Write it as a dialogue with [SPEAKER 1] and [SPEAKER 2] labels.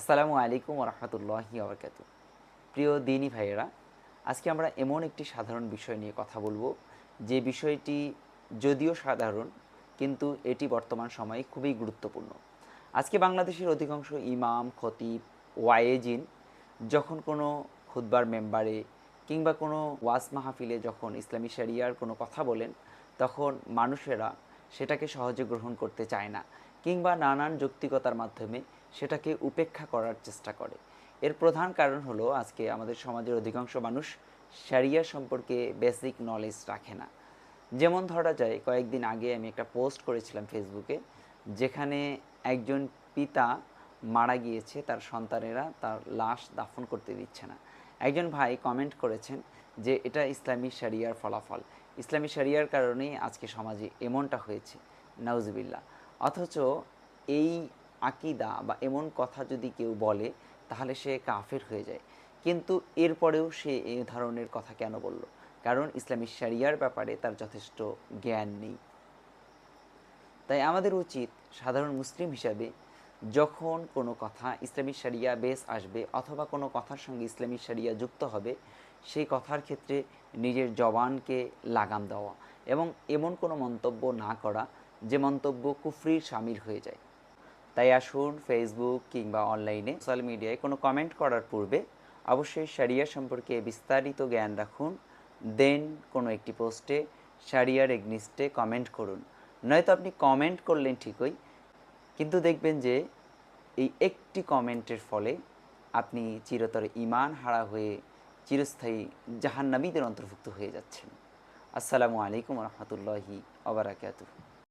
[SPEAKER 1] আসসালামু আলাইকুম রহমতুল্লাহি আবরকাত। প্রিয় দিনী ভাইয়েরা, আজকে আমরা এমন একটি সাধারণ বিষয় নিয়ে কথা বলবো, যে বিষয়টি যদিও সাধারণ, কিন্তু এটি বর্তমান সময়ে খুবই গুরুত্বপূর্ণ। আজকে বাংলাদেশের অধিকাংশ ইমাম, খতিব, ওয়ায়েজিন যখন কোনো খুতবার মেম্বারে কিংবা কোনো ওয়াজ মাহফিলে যখন ইসলামী শরিয়ার কোনো কথা বলেন, তখন মানুষেরা সেটাকে সহজে গ্রহণ করতে চায় না, কিংবা নানান যৌক্তিকতার মাধ্যমে সেটাকে উপেক্ষা করার চেষ্টা করে। এর প্রধান কারণ হলো, আজকে আমাদের সমাজের অধিকাংশ মানুষ শরিয়া সম্পর্কে বেসিক নলেজ রাখে না। যেমন ধরা যায়, কয়েকদিন আগে আমি একটা পোস্ট করেছিলাম ফেসবুকে, যেখানে একজন পিতা মারা গিয়েছে, তার সন্তানেরা তার লাশ দাফন করতে দিচ্ছে না। একজন ভাই কমেন্ট করেছেন যে এটা ইসলামী শরিয়ার ফলাফল, ইসলামী শরিয়ার কারণেই আজকে সমাজে এমনটা হয়েছে, নাউজুবিল্লাহ। অথচ এই আকিদা বা এমন কথা যদি কেউ বলে, তাহলে সে কাফের হয়ে যায়। কিন্তু এরপরেও সে এই ধরনের কথা কেন বলল? কারণ ইসলামী শরিয়ার ব্যাপারে তার যথেষ্ট জ্ঞান নেই। তাই আমাদের উচিত সাধারণ মুসলিম হিসাবে, যখন কোনো কথা ইসলামী শরিয়া বেস আসবে অথবা কোনো কথার সঙ্গে ইসলামী শরিয়া যুক্ত হবে, সেই কথার ক্ষেত্রে নিজের জবানকে লাগাম দেওয়া এবং এমন কোনো মন্তব্য না করা যে মন্তব্য কুফরির শামিল হয়ে যায়। তাই আসুন, ফেসবুক কিংবা অনলাইনে সোশ্যাল মিডিয়ায় কোনো কমেন্ট করার পূর্বে অবশ্যই শরিয়া সম্পর্কে বিস্তারিত জ্ঞান রাখুন। দেন কোনো একটি পোস্টে শরিয়ার এগনিস্টে কমেন্ট করুন। নয়তো আপনি কমেন্ট করলেন ঠিকই, কিন্তু দেখবেন যে এই একটি কমেন্টের ফলে আপনি চিরতরে ঈমান হারা হয়ে চিরস্থায়ী জাহান্নামীদের অন্তর্ভুক্ত হয়ে যাচ্ছেন। আসসালামু আলাইকুম রহমতুল্লাহি ওয়া বারাকাতুহু।